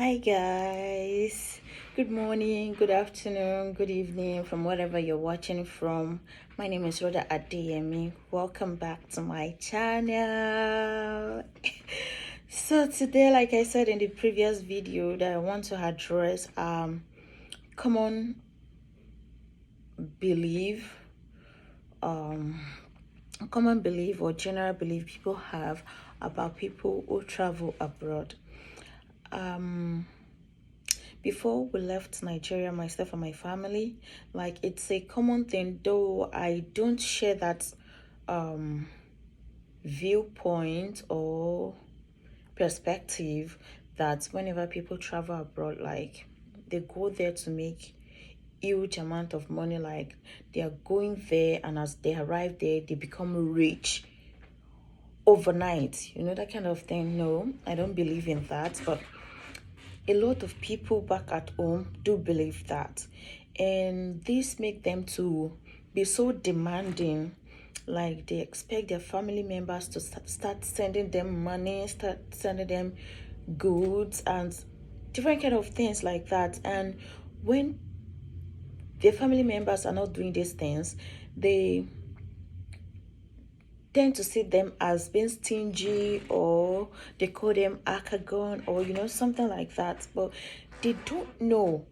Hi guys, good morning, good afternoon, good evening from wherever you're watching from. My name is Rhoda Adeyemi. Welcome back to my channel. So today, like I said in the previous video, that I want to address common belief common belief or general belief people have about people who travel abroad. Before we left Nigeria, myself and my family, like it's a common thing, though I don't share that viewpoint or perspective, that whenever people travel abroad, like they go there to make huge amount of money, like they are going there and as they arrive there they become rich overnight, that kind of thing. No, I don't believe in that, but a lot of people back at home do believe that, and this make them to be so demanding. Like they expect their family members to start sending them money, start sending them goods and different kind of things like that. And when their family members are not doing these things, they tend to see them as being stingy, or they call them akagon, or something like that. But they don't know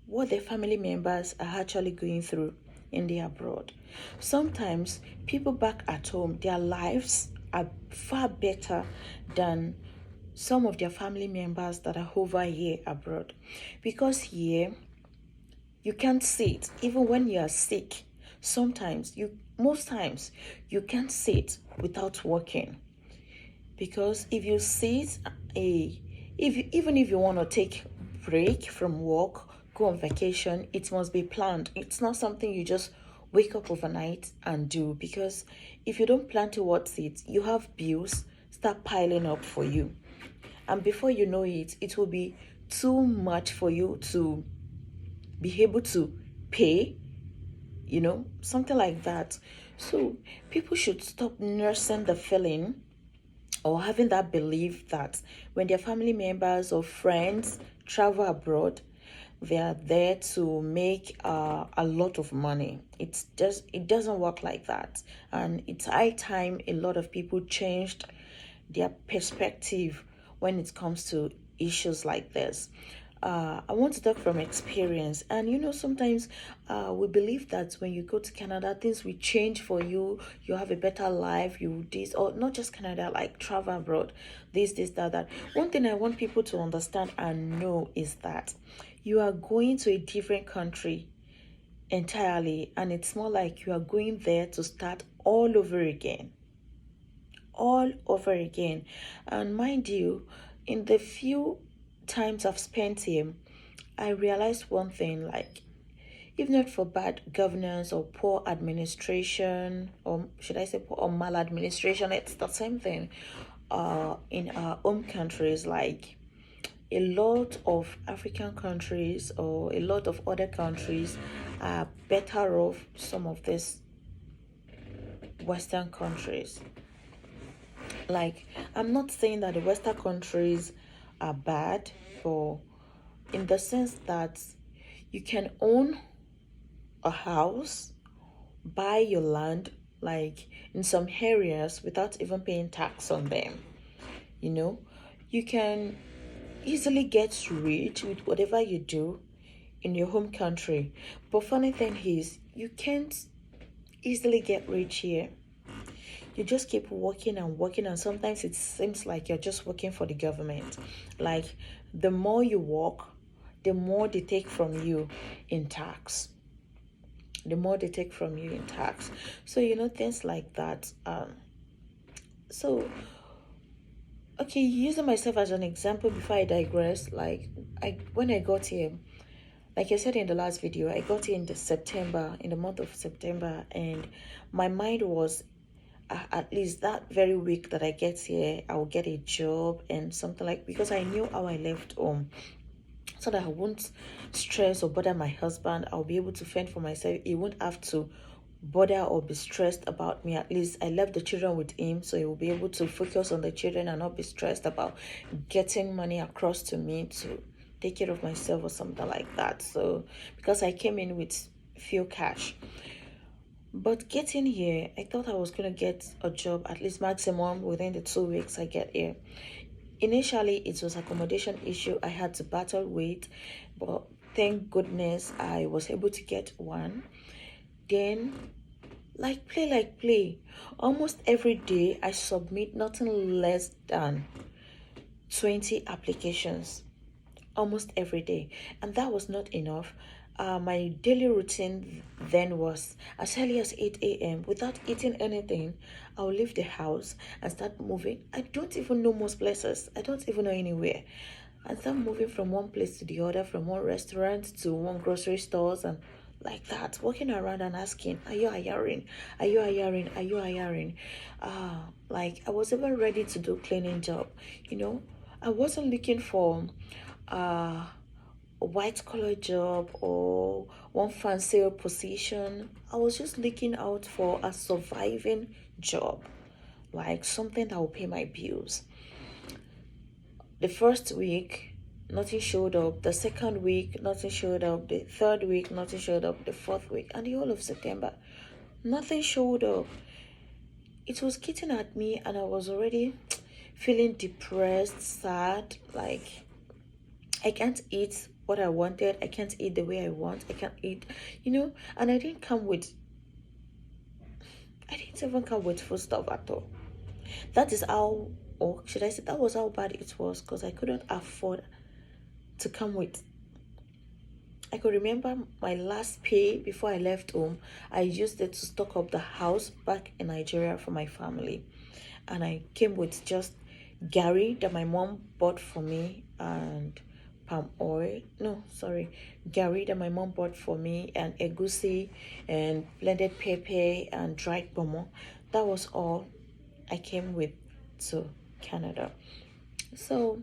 what their family members are actually going through in the abroad. Sometimes people back at home, their lives are far better than some of their family members that are over here abroad, because here you can't sit even when you are sick. Most times you can't sit without working, because if you sit even if you want to take break from work, go on vacation, it must be planned. It's not something you just wake up overnight and do, because if you don't plan towards it, you have bills start piling up for you, and before you know it, it will be too much for you to be able to pay, something like that. So people should stop nursing the feeling or having that belief that when their family members or friends travel abroad, they are there to make a lot of money. It doesn't work like that, and it's high time a lot of people changed their perspective when it comes to issues like this. I want to talk from experience, and sometimes we believe that when you go to Canada, things will change for you. You have a better life. Or not just Canada, like travel abroad. This, that. One thing I want people to understand and know is that you are going to a different country entirely, and it's more like you are going there to start all over again. All over again. And mind you, in the few times I've spent here, I realized one thing, like, if not for bad governance or poor administration, or should I say poor or maladministration, it's the same thing. In our home countries, like a lot of African countries or a lot of other countries are better off some of these Western countries. Like, I'm not saying that the Western countries are bad, but in the sense that you can own a house, buy your land, like in some areas, without even paying tax on them. You can easily get rich with whatever you do in your home country. But funny thing is, you can't easily get rich here. You just keep working and working, and sometimes it seems like you're just working for the government. Like, the more you work, the more they take from you in tax. So things like that. So okay, using myself as an example before I digress, like, when I got here, like I said in the last video, I got here in the month of September, and my mind was, at least that very week that I get here, I will get a job and something, like, because I knew how I left home, so that I won't stress or bother my husband. I'll be able to fend for myself. He won't have to bother or be stressed about me. At least I left the children with him, so he will be able to focus on the children and not be stressed about getting money across to me to take care of myself or something like that. So because I came in with few cash, but getting here, I thought I was gonna get a job at least maximum within the 2 weeks I get here. Initially, it was accommodation issue I had to battle with, but thank goodness I was able to get one. Then, like play, almost every day I submit nothing less than 20 applications, almost every day, and that was not enough. My daily routine then was as early as 8 a.m. Without eating anything, I'll leave the house and start moving. I don't even know most places. I don't even know anywhere. And start moving from one place to the other, from one restaurant to one grocery stores, and like that, walking around and asking, are you hiring? Are you hiring? Are you hiring? Like I was even ready to do cleaning job, you know. I wasn't looking for uh a white collar job or one fancy position. I was just looking out for a surviving job, like something that will pay my bills. The first week, nothing showed up. The second week, nothing showed up. The third week, nothing showed up. The fourth week, and the whole of September, nothing showed up. It was getting at me, and I was already feeling depressed, sad. Like I can't eat what I wanted. I can't eat the way I want. I can't eat, and I didn't even come with food stuff at all. That is how, or should I say, that was how bad it was, because I couldn't afford to come with. I could remember my last pay before I left home. I used it to stock up the house back in Nigeria for my family. And I came with just Gary that my mom bought for me and palm oil. No, sorry. Gary that my mom bought for me and egusi and blended pepper and dried pomo. That was all I came with to Canada. So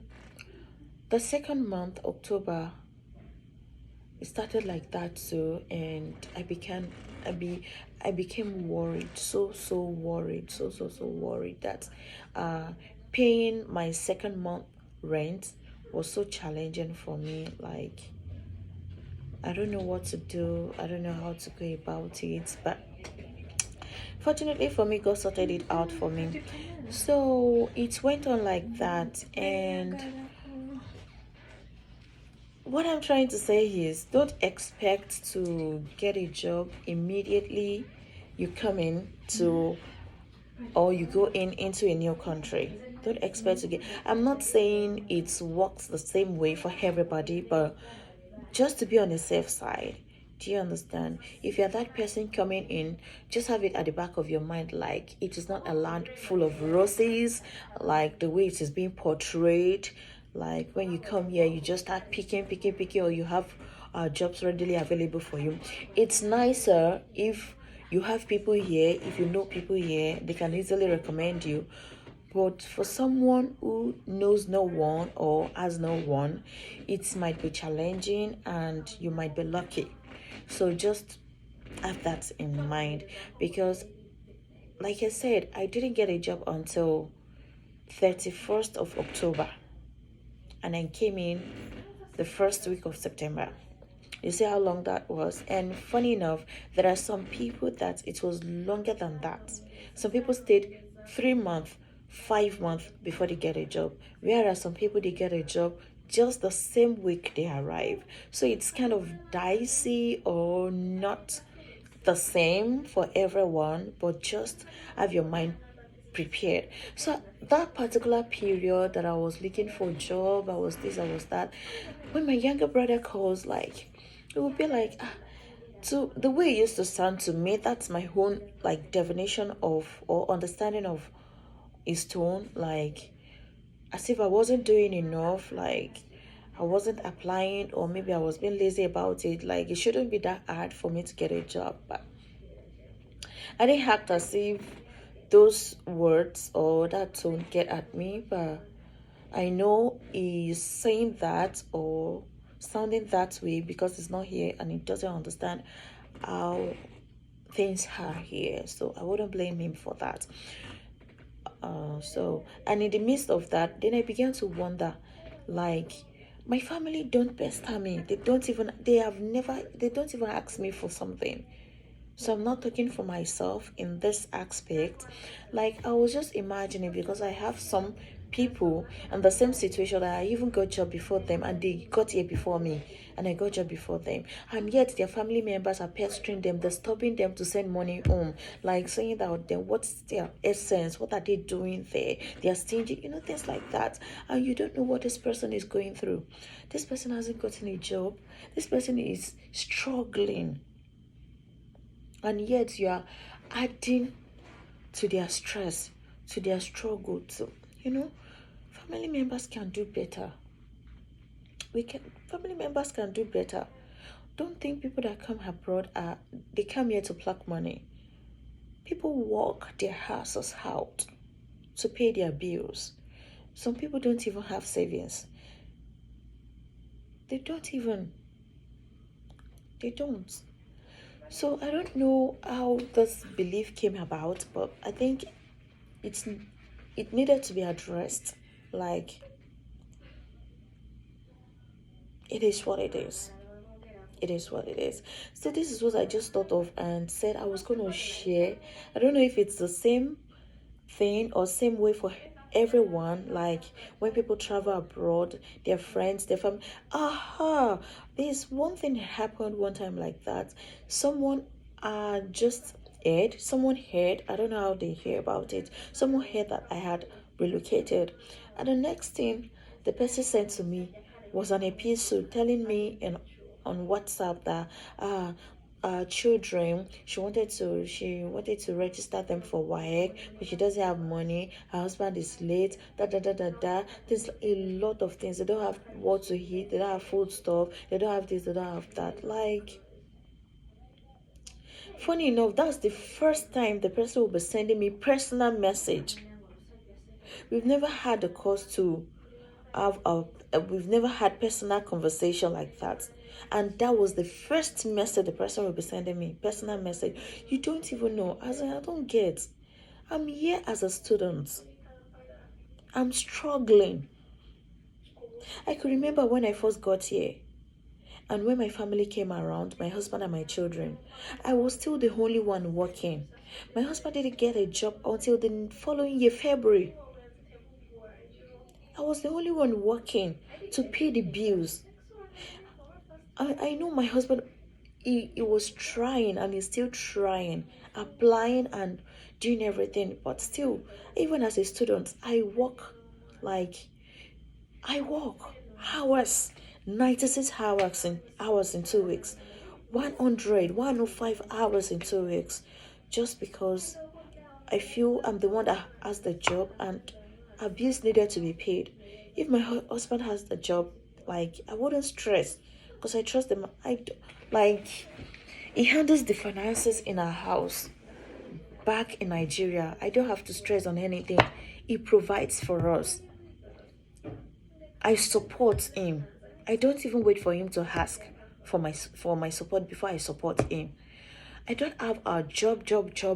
the second month, October, it started like that too, and I became worried, so worried, so worried that paying my second month rent was so challenging for me. Like I don't know what to do, I don't know how to go about it, but fortunately for me, God sorted it out for me. So it went on like that, and what I'm trying to say is don't expect to get a job immediately you come in to, or you go into a new country. Don't expect to get, I'm not saying it works the same way for everybody, but just to be on the safe side. Do you understand? If you're that person coming in, just have it at the back of your mind, like it is not a land full of roses, like the way it is being portrayed. Like when you come here, you just start picking, or you have jobs readily available for you. It's nicer if you have people here, if you know people here, they can easily recommend you. But for someone who knows no one or has no one, it might be challenging and you might be lucky. So just have that in mind, because like I said, I didn't get a job until 31st of October, and I came in the first week of September. You see how long that was? And funny enough, there are some people that it was longer than that. Some people stayed 3 months, 5 months before they get a job. Whereas some people, they get a job just the same week they arrive. So it's kind of dicey, or not the same for everyone, but just have your mind prepared. So that particular period that I was looking for a job, I was this, I was that. When my younger brother calls, like it would be like, so the way it used to sound to me, that's my own like definition of or understanding of his tone, like as if I wasn't doing enough, like I wasn't applying, or maybe I was being lazy about it. Like it shouldn't be that hard for me to get a job, but I didn't act as if those words or that tone get at me, but I know he's saying that or sounding that way because he's not here and he doesn't understand how things are here. So I wouldn't blame him for that. And in the midst of that, then I began to wonder, like, my family don't pester me. They don't even ask me for something. So I'm not talking for myself in this aspect. Like, I was just imagining, because I have some people in the same situation that I even got job before them, and they got here before me, and I got job before them, and yet their family members are pestering them, disturbing them to send money home, like saying that, then what's their essence, what are they doing there, they are stingy, things like that. And you don't know what this person is going through. This person hasn't gotten a job. This person is struggling, and yet you are adding to their stress, to their struggle. So, family members can do better. Family members can do better. Don't think people that come abroad they come here to pluck money. People work their asses out to pay their bills. Some people don't even have savings. They don't. So I don't know how this belief came about, but I think it needed to be addressed. Like, it is what it is. It is what it is. So this is what I just thought of and said I was going to share. I don't know if it's the same thing or same way for everyone. Like, when people travel abroad, their friends, their family. There's one thing that happened one time like that. Someone someone heard, I don't know how they hear about it. Someone heard that I had relocated, and the next thing the person sent to me was an epistle telling me on WhatsApp that children, she wanted to register them for WAEC, but she doesn't have money. Her husband is late. There's a lot of things. They don't have what to eat. They don't have food stuff. They don't have this. They don't have that. Like, funny enough, that's the first time the person will be sending me personal message. We've never had the cause to we've never had personal conversation like that, and that was the first message the person will be sending me. Personal message. You don't even know. I don't get. I'm here as a student. I'm struggling. I could remember when I first got here, and when my family came around, my husband and my children, I was still the only one working. My husband didn't get a job until the following year, February. I was the only one working to pay the bills. I know my husband, he was trying, and he's still trying, applying and doing everything. But still, even as a student, I work hours, 96 hours in 2 weeks, 105 hours in 2 weeks, just because I feel I'm the one that has the job, and bills needed to be paid. If my husband has the job, like, I wouldn't stress, because I trust him. He handles the finances in our house back in Nigeria. I don't have to stress on anything. He provides for us. I support him. I don't even wait for him to ask for my support before I support him. I don't have a job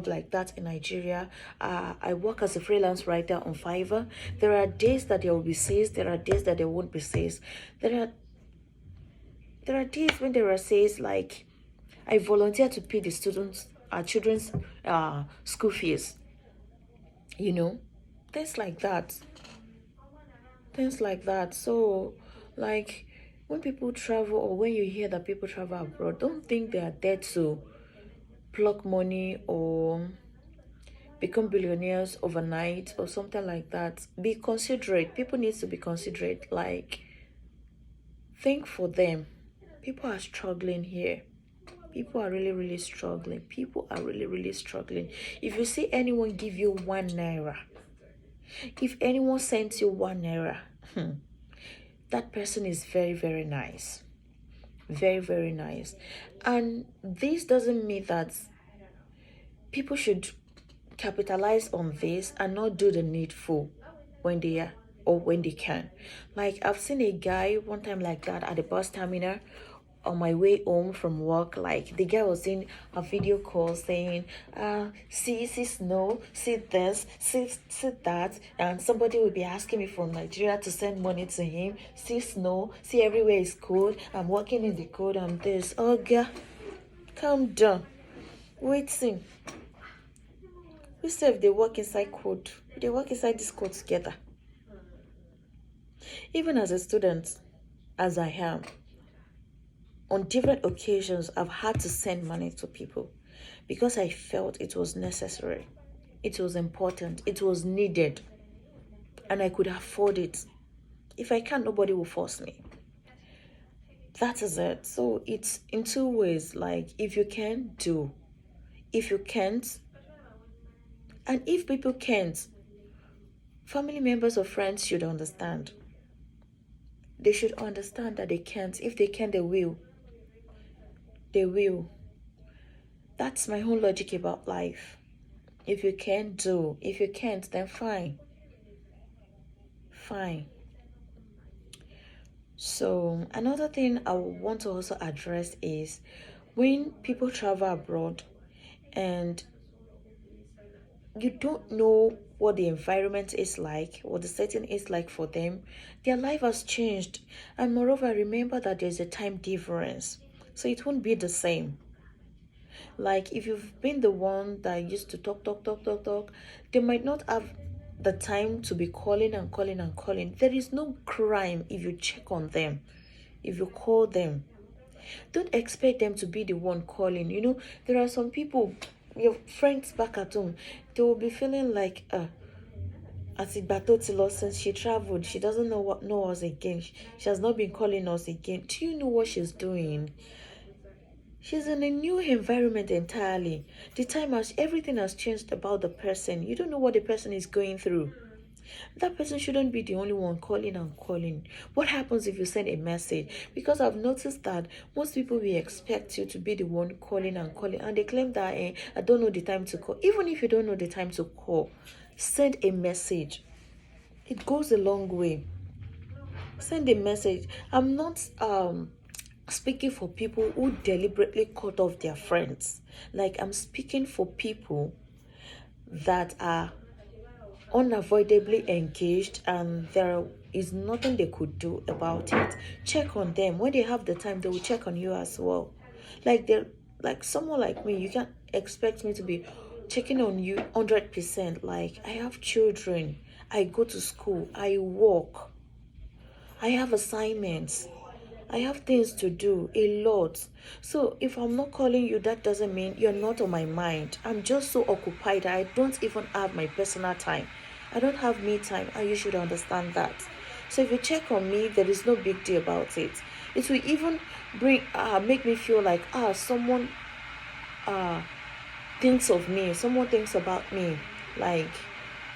like that in Nigeria. I work as a freelance writer on Fiverr. There are days that there will be sales. There are days that there won't be sales. There are days when there are sales, like, I volunteer to pay the children's school fees. Things like that. So, like, when people travel, or when you hear that people travel abroad, don't think they are there to pluck money or become billionaires overnight or something like that. Be considerate. People need to be considerate. Like, think for them. People are struggling here. People are really, really struggling. If you see anyone give you 1 naira, if anyone sends you 1 naira, that person is very, very nice. Very, very nice. And this doesn't mean that people should capitalize on this and not do the needful when they can. Like, I've seen a guy one time like that at the bus terminal on my way home from work, like the guy was in a video call saying, see snow, see this, see that, and somebody will be asking me from Nigeria to send money to him. See snow, see everywhere is cold, I'm working in the cold, I'm this. Oh girl, calm down. Waiting. We say if they work inside code, they work inside this code together. Even as a student, as I am, on different occasions, I've had to send money to people because I felt it was necessary, it was important, it was needed, and I could afford it. If I can't, nobody will force me. That is it. So it's in two ways. Like, if you can, do. If you can't, and if people can't, family members or friends should understand. They should understand that they can't. If they can, they will. They will. That's my whole logic about life. If you can, do. If you can't, then fine. Fine. So another thing I want to also address is when people travel abroad and you don't know what the environment is like, what the setting is like for them, their life has changed. And moreover, remember that there's a time difference. So it won't be the same. Like, if you've been the one that used to talk, they might not have the time to be calling and calling and calling. There is no crime if you check on them, if you call them. Don't expect them to be the one calling. You know, there are some people, your friends back at home, they will be feeling like, as Batotilo, since she traveled, she doesn't know us again. She has not been calling us again. Do you know what she's doing? She's in a new environment entirely. Everything has changed about the person. You don't know what the person is going through. That person shouldn't be the only one calling and calling. What happens if you send a message? Because I've noticed that most people will expect you to be the one calling and calling, and they claim that I don't know the time to call. Even if you don't know the time to call, send a message. It goes a long way. Send a message. I'm not speaking for people who deliberately cut off their friends. Like, I'm speaking for people that are unavoidably engaged and there is nothing they could do about it. Check on them. When they have the time, they will check on you as well. Like someone like me, you can't expect me to be checking on you 100%. Like, I have children, I go to school, I work, I have assignments, I have things to do, a lot. So if I'm not calling you, that doesn't mean you're not on my mind. I'm just so occupied. I don't even have my personal time. I don't have me time, and you should understand that. So if you check on me, there is no big deal about it. It will even make me feel like someone thinks of me. Someone thinks about me. Like,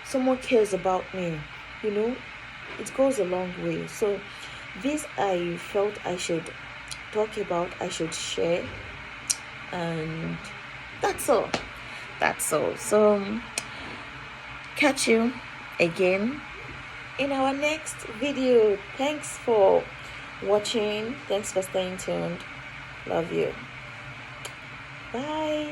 someone cares about me. You know, it goes a long way. So this I felt I should talk about, I should share, and that's all. So catch you again in our next video. Thanks for watching. Thanks for staying tuned. Love you. Bye.